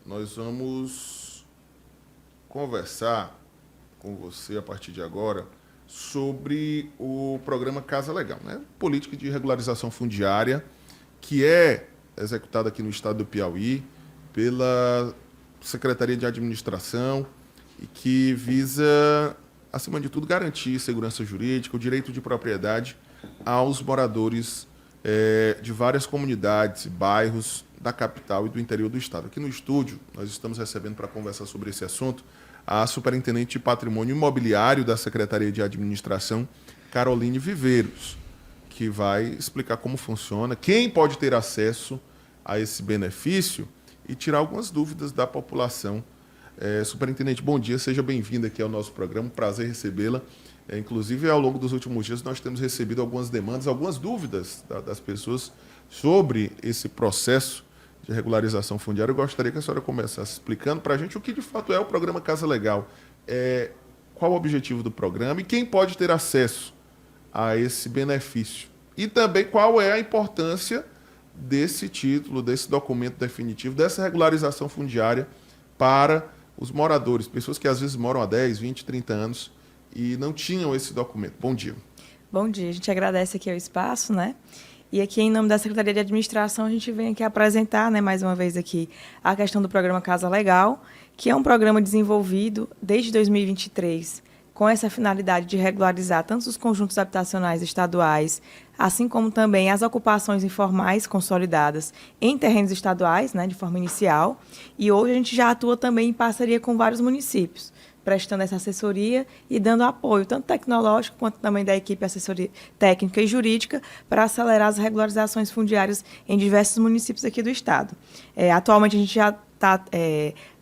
nós vamos conversar com você a partir de agora sobre o programa Casa Legal, né? Política de regularização fundiária, que é executada aqui no estado do Piauí pela Secretaria de Administração e que visa, acima de tudo, garantir segurança jurídica, o direito de propriedade aos moradores de várias comunidades e bairros da capital e do interior do estado. Aqui no estúdio, nós estamos recebendo para conversar sobre esse assunto a superintendente de Patrimônio Imobiliário da Secretaria de Administração, Caroline Viveiros, que vai explicar como funciona, quem pode ter acesso a esse benefício e tirar algumas dúvidas da população. Superintendente, bom dia, seja bem-vinda aqui ao nosso programa, prazer recebê-la. Inclusive, ao longo dos últimos dias, nós temos recebido algumas demandas, algumas dúvidas das pessoas sobre esse processo de regularização fundiária. Eu gostaria que a senhora começasse explicando para a gente o que de fato é o programa Casa Legal, qual o objetivo do programa e quem pode ter acesso a esse benefício. E também qual é a importância desse título, desse documento definitivo, dessa regularização fundiária para os moradores, pessoas que às vezes moram há 10, 20, 30 anos e não tinham esse documento. Bom dia. Bom dia, a gente agradece aqui o espaço, né? E aqui, em nome da Secretaria de Administração, a gente vem aqui apresentar, né, mais uma vez aqui, a questão do programa Casa Legal, que é um programa desenvolvido desde 2023, com essa finalidade de regularizar tanto os conjuntos habitacionais estaduais, assim como também as ocupações informais consolidadas em terrenos estaduais, né, de forma inicial. E hoje a gente já atua também em parceria com vários municípios, prestando essa assessoria e dando apoio, tanto tecnológico quanto também da equipe assessoria técnica e jurídica, para acelerar as regularizações fundiárias em diversos municípios aqui do estado. Atualmente, a gente já está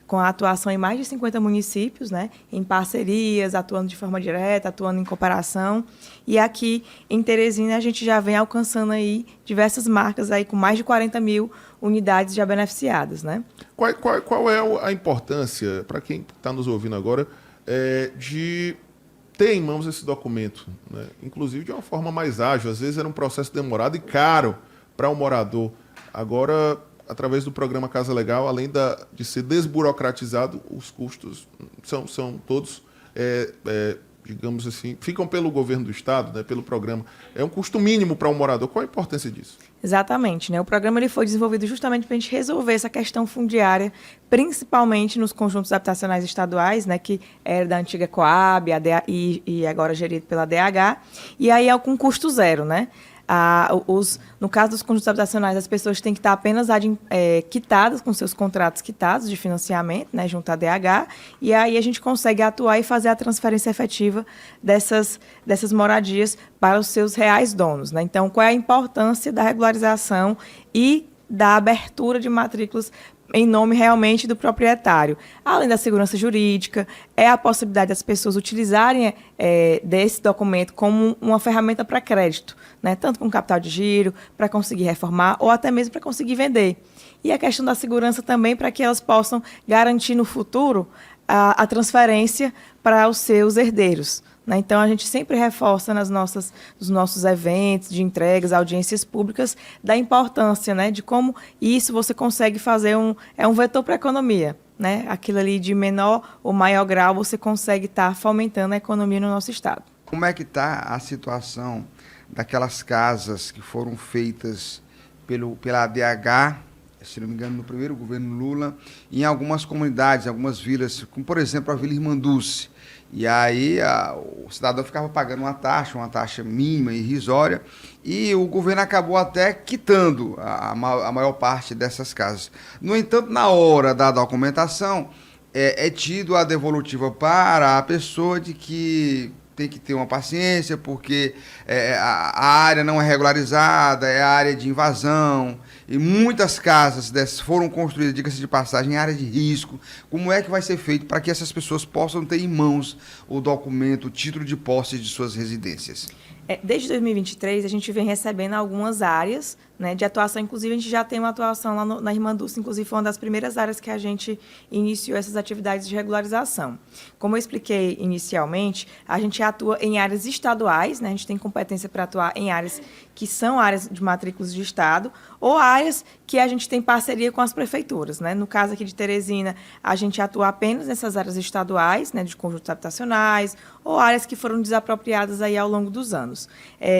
com a atuação em mais de 50 municípios, né, em parcerias, atuando de forma direta, atuando em cooperação. E aqui em Teresina, a gente já vem alcançando aí diversas marcas, aí, com mais de 40 mil unidades já beneficiadas, né? Qual é a importância, para quem está nos ouvindo agora, de ter em mãos esse documento, né? Inclusive de uma forma mais ágil? Às vezes era um processo demorado e caro para o morador. Agora, através do programa Casa Legal, além de ser desburocratizado, os custos são todos, digamos assim, ficam pelo governo do estado, né, pelo programa. É um custo mínimo para um morador. Qual a importância disso? Exatamente, né? O programa ele foi desenvolvido justamente para a gente resolver essa questão fundiária, principalmente nos conjuntos habitacionais estaduais, né, que era da antiga Coab e agora gerido pela DH, e aí é com custo zero, né? No caso dos conjuntos habitacionais, as pessoas têm que estar apenas quitadas, com seus contratos quitados de financiamento, né, junto à DH, e aí a gente consegue atuar e fazer a transferência efetiva dessas moradias para os seus reais donos, né? Então, qual é a importância da regularização e da abertura de matrículas em nome realmente do proprietário? Além da segurança jurídica, é a possibilidade das pessoas utilizarem desse documento como uma ferramenta para crédito, né? Tanto com capital de giro, para conseguir reformar ou até mesmo para conseguir vender. E a questão da segurança também para que elas possam garantir no futuro a transferência para os seus herdeiros, né? Então, a gente sempre reforça nos nossos eventos de entregas, audiências públicas, da importância, né, de como isso você consegue fazer um vetor para a economia, né? Aquilo ali de menor ou maior grau, você consegue estar fomentando a economia no nosso estado. Como é que está a situação daquelas casas que foram feitas pela ADH, se não me engano, no primeiro governo Lula, em algumas comunidades, algumas vilas, como, por exemplo, a Vila Irmanduce? E aí o cidadão ficava pagando uma taxa mínima, irrisória, e o governo acabou até quitando a maior parte dessas casas. No entanto, na hora da documentação, é tido a devolutiva para a pessoa de que tem que ter uma paciência, porque a área não é regularizada, é área de invasão, e muitas casas dessas foram construídas, diga-se de passagem, em área de risco. Como é que vai ser feito para que essas pessoas possam ter em mãos o documento, o título de posse de suas residências? Desde 2023, a gente vem recebendo algumas áreas, né, de atuação. Inclusive, a gente já tem uma atuação lá na Irmanduce, inclusive foi uma das primeiras áreas que a gente iniciou essas atividades de regularização. Como eu expliquei inicialmente, a gente atua em áreas estaduais, né, a gente tem competência para atuar em áreas que são áreas de matrículas de estado, ou áreas que a gente tem parceria com as prefeituras, né? No caso aqui de Teresina, a gente atua apenas nessas áreas estaduais, né, de conjuntos habitacionais, ou áreas que foram desapropriadas aí ao longo dos anos.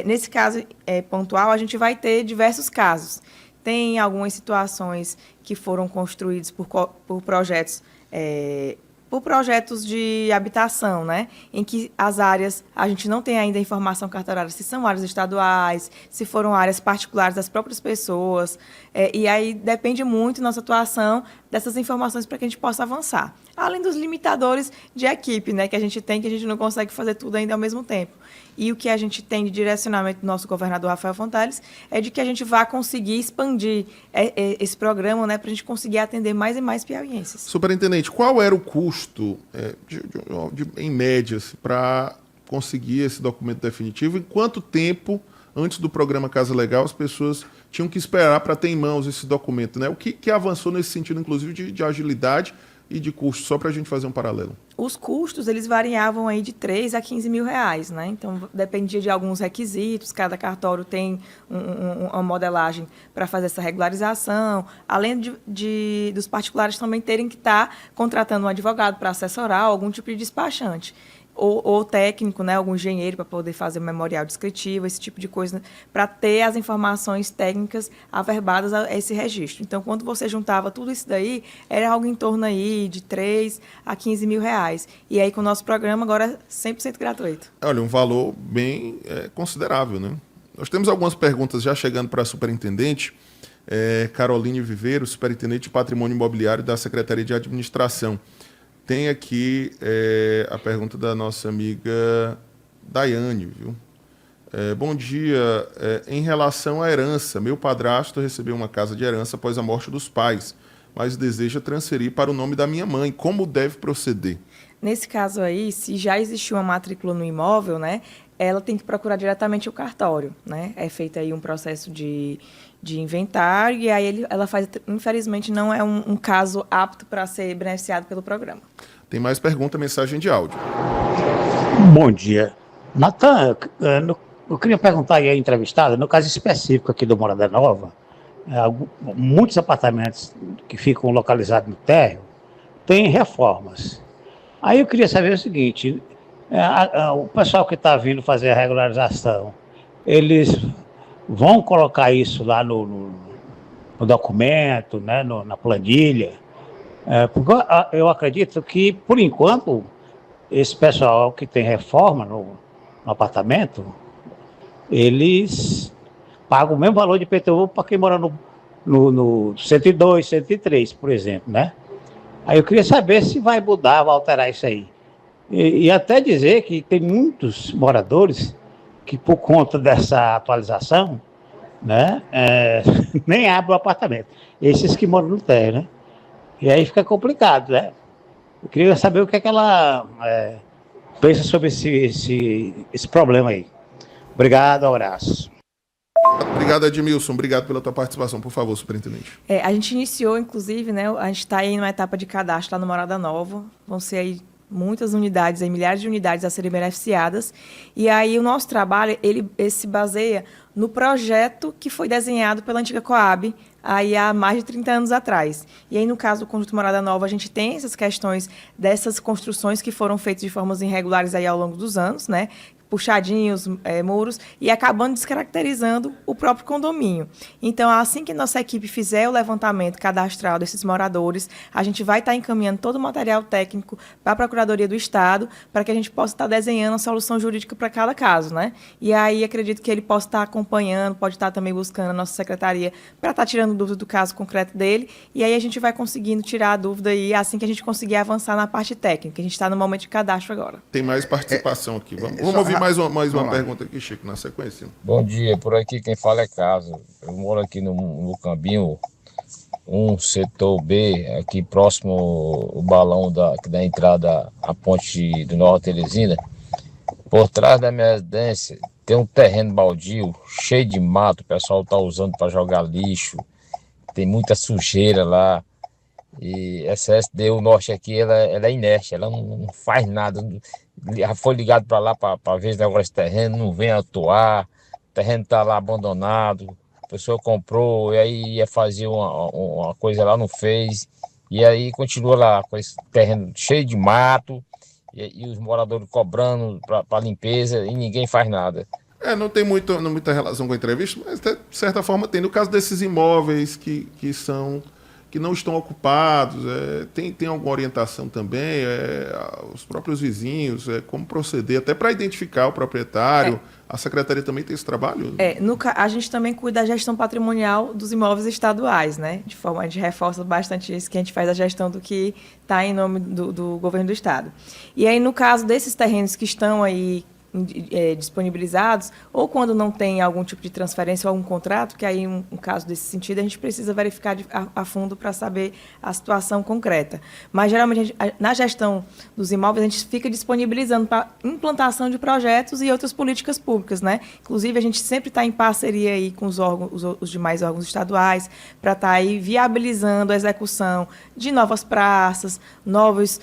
Nesse caso pontual, a gente vai ter diversos casos. Tem algumas situações que foram construídas por projetos de habitação, né? Em que as áreas, a gente não tem ainda a informação cartorária se são áreas estaduais, se foram áreas particulares das próprias pessoas, e aí depende muito nossa atuação dessas informações para que a gente possa avançar. Além dos limitadores de equipe, né, que a gente tem, que a gente não consegue fazer tudo ainda ao mesmo tempo. E o que a gente tem de direcionamento do nosso governador Rafael Fontales é de que a gente vá conseguir expandir esse programa, né, para a gente conseguir atender mais e mais piauienses. Superintendente, qual era o custo, em média, para conseguir esse documento definitivo? Em quanto tempo, antes do programa Casa Legal, as pessoas tinham que esperar para ter em mãos esse documento, né? O que avançou nesse sentido, inclusive, de agilidade e de custo, só para a gente fazer um paralelo? Os custos, eles variavam aí de 3 a 15 mil reais, né? Então, dependia de alguns requisitos, cada cartório tem uma modelagem para fazer essa regularização, além dos particulares também terem que estar contratando um advogado para assessorar algum tipo de despachante. Ou técnico, né, algum engenheiro para poder fazer um memorial descritivo, esse tipo de coisa, para ter as informações técnicas averbadas a esse registro. Então, quando você juntava tudo isso daí, era algo em torno aí de 3 a 15 mil reais. E aí, com o nosso programa, agora é 100% gratuito. Olha, um valor bem considerável, né? Nós temos algumas perguntas já chegando para a superintendente. Caroline Viveiro, superintendente de Patrimônio Imobiliário da Secretaria de Administração. Tem aqui a pergunta da nossa amiga Daiane, viu? Bom dia. Em relação à herança, meu padrasto recebeu uma casa de herança após a morte dos pais, mas deseja transferir para o nome da minha mãe. Como deve proceder? Nesse caso aí, se já existiu uma matrícula no imóvel, né, ela tem que procurar diretamente o cartório, né? É feito aí um processo de inventário e aí ela faz, infelizmente, não é um caso apto para ser beneficiado pelo programa. Tem mais pergunta, mensagem de áudio. Bom dia. Natan, eu queria perguntar aí à entrevistada, no caso específico aqui do Morada Nova, muitos apartamentos que ficam localizados no térreo têm reformas. Aí eu queria saber o seguinte, o pessoal que está vindo fazer a regularização, eles vão colocar isso lá no documento, né, na planilha? Porque eu acredito que, por enquanto, esse pessoal que tem reforma no apartamento, eles pagam o mesmo valor de IPTU para quem mora no 102, 103, por exemplo, né? Aí eu queria saber se vai mudar, vai alterar isso aí. E até dizer que tem muitos moradores que, por conta dessa atualização, né, nem abrem o apartamento. Esses que moram no térreo, né? E aí fica complicado, né? Eu queria saber o que é que ela pensa sobre esse problema aí. Obrigado, abraço. Obrigado, Edmilson. Obrigado pela tua participação. Por favor, superintendente. A gente iniciou, inclusive, né? A gente está aí numa etapa de cadastro lá no Morada Nova. Vão ser aí muitas unidades, aí, milhares de unidades a serem beneficiadas. E aí o nosso trabalho, ele se baseia no projeto que foi desenhado pela antiga Coab, aí há mais de 30 anos atrás. E aí, no caso do Conjunto Morada Nova, a gente tem essas questões dessas construções que foram feitas de formas irregulares aí ao longo dos anos, né? Puxadinhos, muros, e acabando descaracterizando o próprio condomínio. Então, assim que nossa equipe fizer o levantamento cadastral desses moradores, a gente vai estar encaminhando todo o material técnico para a Procuradoria do Estado, para que a gente possa estar desenhando a solução jurídica para cada caso, né? E aí, acredito que ele possa estar acompanhando, pode estar também buscando a nossa secretaria para estar tirando dúvida do caso concreto dele, e aí a gente vai conseguindo tirar a dúvida aí, assim que a gente conseguir avançar na parte técnica. A gente está no momento de cadastro agora. Tem mais participação aqui. Vamos ouvir mais uma pergunta aqui, Chico, na sequência. Bom dia, por aqui quem fala é Caso. Eu moro aqui no Cambinho, setor B, aqui próximo ao balão da entrada à ponte do Nova Teresina. Por trás da minha residência tem um terreno baldio, cheio de mato, o pessoal está usando para jogar lixo, tem muita sujeira lá. E essa SDU Norte aqui, ela é inerte, ela não faz nada. Já foi ligado para lá para ver esse negócio de terreno, não vem atuar, o terreno está lá abandonado. A pessoa comprou e aí ia fazer uma coisa lá, não fez. E aí continua lá com esse terreno cheio de mato e os moradores cobrando para limpeza e ninguém faz nada. Não tem muita relação com a entrevista, mas de certa forma tem. No caso desses imóveis que não estão ocupados, tem alguma orientação também, os próprios vizinhos, como proceder, até para identificar o proprietário. A Secretaria também tem esse trabalho? A gente também cuida da gestão patrimonial dos imóveis estaduais, né? De forma, a gente reforça bastante isso, que a gente faz a gestão do que está em nome do governo do Estado. E aí, no caso desses terrenos que estão aí disponibilizados, ou quando não tem algum tipo de transferência ou algum contrato, que aí um caso desse sentido a gente precisa verificar a fundo para saber a situação concreta. Mas geralmente na gestão dos imóveis a gente fica disponibilizando para implantação de projetos e outras políticas públicas, né? Inclusive a gente sempre está em parceria aí com os demais órgãos estaduais para estar aí viabilizando a execução de novas praças, novos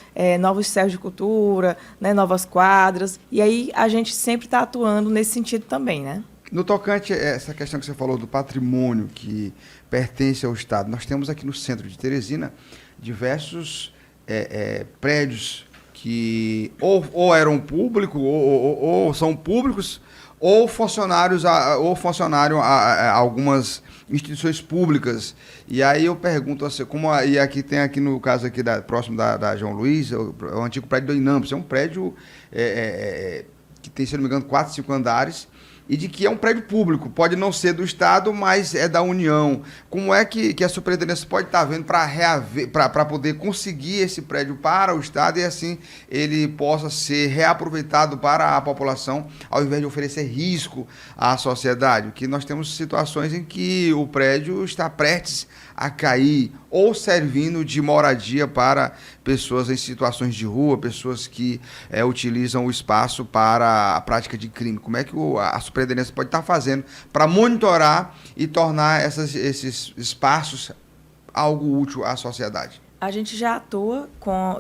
céus de cultura, né, novas quadras, e aí a gente sempre está atuando nesse sentido também, né? No tocante a essa questão que você falou do patrimônio que pertence ao Estado, nós temos aqui no centro de Teresina diversos prédios que ou eram públicos, ou são públicos, ou funcionário a algumas instituições públicas. E aí eu pergunto assim, e aqui tem no caso aqui próximo da João Luiz, o antigo prédio do Inampes, é um prédio que tem, se não me engano, 4, 5 andares, e de que é um prédio público, pode não ser do Estado, mas é da União. Como é que a superintendência pode estar vendo para poder conseguir esse prédio para o Estado e assim ele possa ser reaproveitado para a população, ao invés de oferecer risco à sociedade? Porque nós temos situações em que o prédio está prestes a cair ou servindo de moradia para pessoas em situações de rua, pessoas que utilizam o espaço para a prática de crime. Como é que a superintendência pode estar fazendo para monitorar e tornar esses espaços algo útil à sociedade? A gente já atua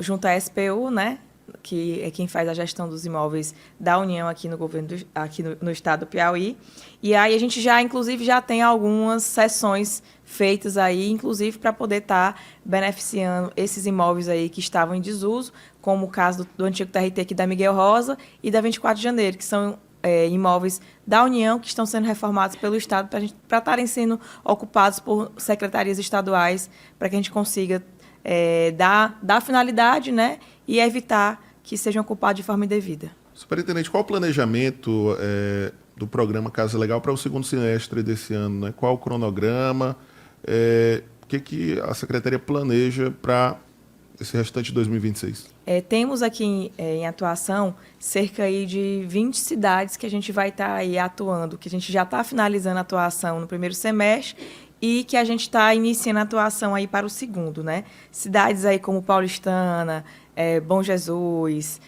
junto à SPU, né, que é quem faz a gestão dos imóveis da União aqui no governo, aqui no estado do Piauí. E aí a gente inclusive, já tem algumas sessões feitas aí, inclusive para poder estar beneficiando esses imóveis aí que estavam em desuso, como o caso do antigo TRT aqui da Miguel Rosa e da 24 de janeiro, que são imóveis da União que estão sendo reformados pelo Estado para estarem sendo ocupados por secretarias estaduais, para que a gente consiga dar finalidade, né, e evitar que sejam ocupados de forma indevida. Superintendente, qual o planejamento do programa Casa Legal para o segundo semestre desse ano, né? Qual o cronograma? O que a Secretaria planeja para esse restante de 2026? Temos aqui em atuação cerca aí de 20 cidades que a gente vai estar aí atuando, que a gente já está finalizando a atuação no primeiro semestre e que a gente está iniciando a atuação aí para o segundo, né? Cidades aí como Paulistana, Bom Jesus,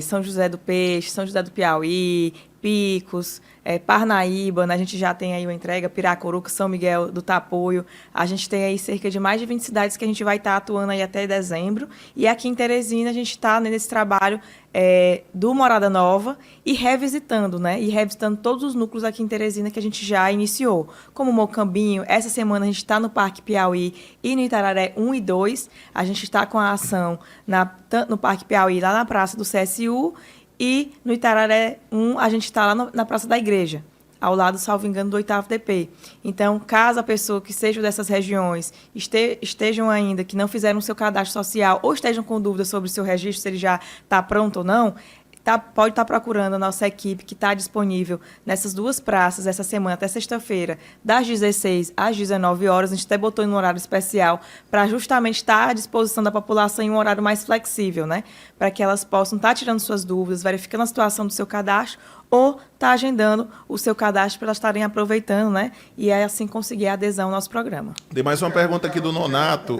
São José do Peixe, São José do Piauí, Picos, Parnaíba, né? A gente já tem aí uma entrega, Piracuruca, São Miguel do Tapuio. A gente tem aí cerca de mais de 20 cidades que a gente vai estar atuando aí até dezembro. E aqui em Teresina a gente está nesse trabalho do Morada Nova e revisitando, né? E revisitando todos os núcleos aqui em Teresina que a gente já iniciou, como Mocambinho. Essa semana a gente está no Parque Piauí e no Itararé 1 e 2. A gente está com a ação no Parque Piauí, lá na Praça do CSU, e no Itararé 1, a gente está lá na Praça da Igreja, ao lado, salvo engano, do 8º DP. Então, caso a pessoa que seja dessas regiões estejam ainda, que não fizeram o seu cadastro social ou estejam com dúvidas sobre o seu registro, se ele já está pronto ou não, pode estar procurando a nossa equipe, que está disponível nessas duas praças, essa semana até sexta-feira, das 16 às 19 horas. A gente até botou em um horário especial para justamente estar à disposição da população em um horário mais flexível, né? Para que elas possam estar tirando suas dúvidas, verificando a situação do seu cadastro ou estar agendando o seu cadastro para elas estarem aproveitando, né? E assim conseguir a adesão ao nosso programa. Tem mais uma pergunta aqui do Nonato.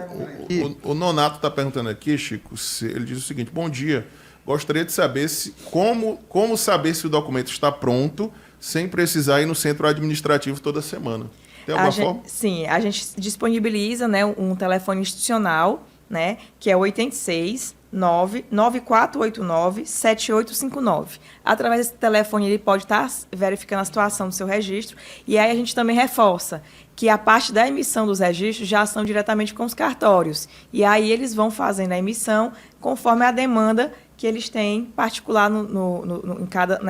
O Nonato está perguntando aqui, Chico, ele diz o seguinte: bom dia. Gostaria de saber como saber se o documento está pronto sem precisar ir no centro administrativo toda semana. Tem alguma forma? Sim, a gente disponibiliza, né, um telefone institucional, né, que é 86 99489-7859. Através desse telefone, ele pode estar verificando a situação do seu registro. E aí a gente também reforça que a parte da emissão dos registros já são diretamente com os cartórios. E aí eles vão fazendo a emissão conforme a demanda que eles têm particular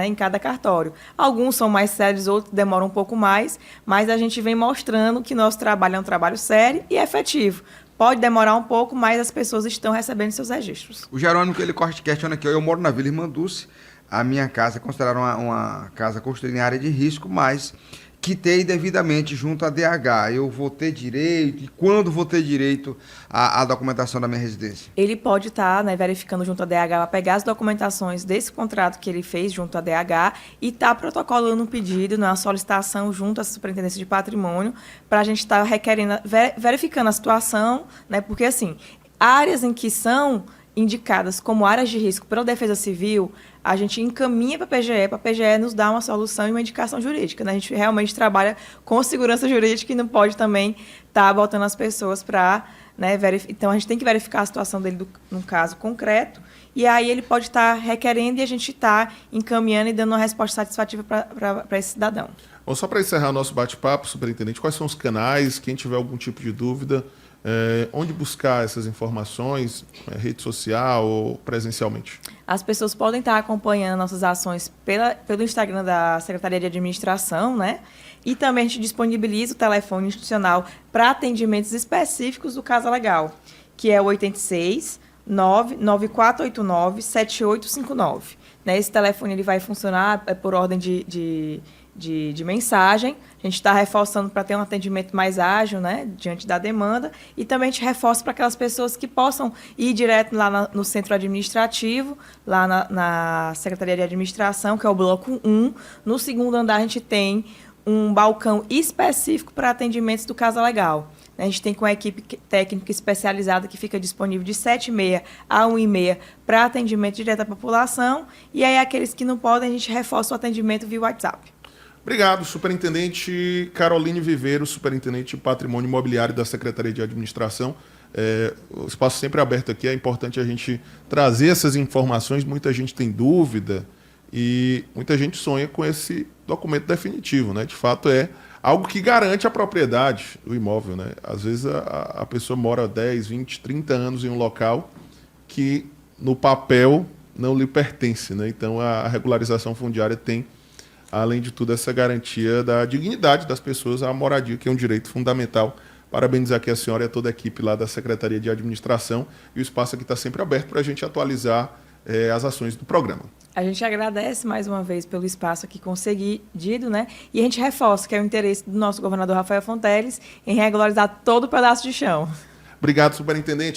em cada cartório. Alguns são mais sérios, outros demoram um pouco mais, mas a gente vem mostrando que nosso trabalho é um trabalho sério e efetivo. Pode demorar um pouco, mas as pessoas estão recebendo seus registros. O Jerônimo, que ele questiona aqui, eu moro na Vila Irmã Dulce, a minha casa é considerada uma casa construída em área de risco, mas quitei devidamente junto à DH. Eu vou ter direito, e quando vou ter direito à documentação da minha residência? Ele pode estar verificando junto à DH, para pegar as documentações desse contrato que ele fez junto à DH e estar protocolando um pedido, uma solicitação junto à Superintendência de Patrimônio, para a gente estar requerendo, verificando a situação, né? Porque, assim, áreas em que são indicadas como áreas de risco pela Defesa Civil, a gente encaminha para a PGE nos dar uma solução e uma indicação jurídica, né? A gente realmente trabalha com segurança jurídica e não pode também estar botando as pessoas para... né, então, a gente tem que verificar a situação dele num caso concreto, e aí ele pode estar requerendo e a gente está encaminhando e dando uma resposta satisfativa para esse cidadão. Bom, só para encerrar o nosso bate-papo, superintendente, quais são os canais, quem tiver algum tipo de dúvida, onde buscar essas informações, rede social ou presencialmente? As pessoas podem estar acompanhando nossas ações pelo Instagram da Secretaria de Administração, né? E também a gente disponibiliza o telefone institucional para atendimentos específicos do Casa Legal, que é o 86 99489 7859. Né? Esse telefone ele vai funcionar por ordem de mensagem. A gente está reforçando para ter um atendimento mais ágil, né, diante da demanda, e também a gente reforça para aquelas pessoas que possam ir direto lá no centro administrativo, lá na Secretaria de Administração, que é o bloco 1. No segundo andar a gente tem um balcão específico para atendimentos do Casa Legal. A gente tem com a equipe técnica especializada que fica disponível de 7h30 a 1h30 para atendimento direto à população, e aí aqueles que não podem a gente reforça o atendimento via WhatsApp. Obrigado, superintendente Caroline Viveiro, superintendente de Patrimônio Imobiliário da Secretaria de Administração. O espaço sempre aberto aqui, é importante a gente trazer essas informações, muita gente tem dúvida e muita gente sonha com esse documento definitivo, né? De fato, é algo que garante a propriedade do imóvel, né? Às vezes a pessoa mora 10, 20, 30 anos em um local que no papel não lhe pertence, né? Então a regularização fundiária tem, além de tudo, essa garantia da dignidade das pessoas à moradia, que é um direito fundamental. Parabenizar aqui a senhora e a toda a equipe lá da Secretaria de Administração, e o espaço aqui está sempre aberto para a gente atualizar as ações do programa. A gente agradece mais uma vez pelo espaço aqui concedido, né? E a gente reforça que é o interesse do nosso governador Rafael Fonteles em regularizar todo o pedaço de chão. Obrigado, superintendente.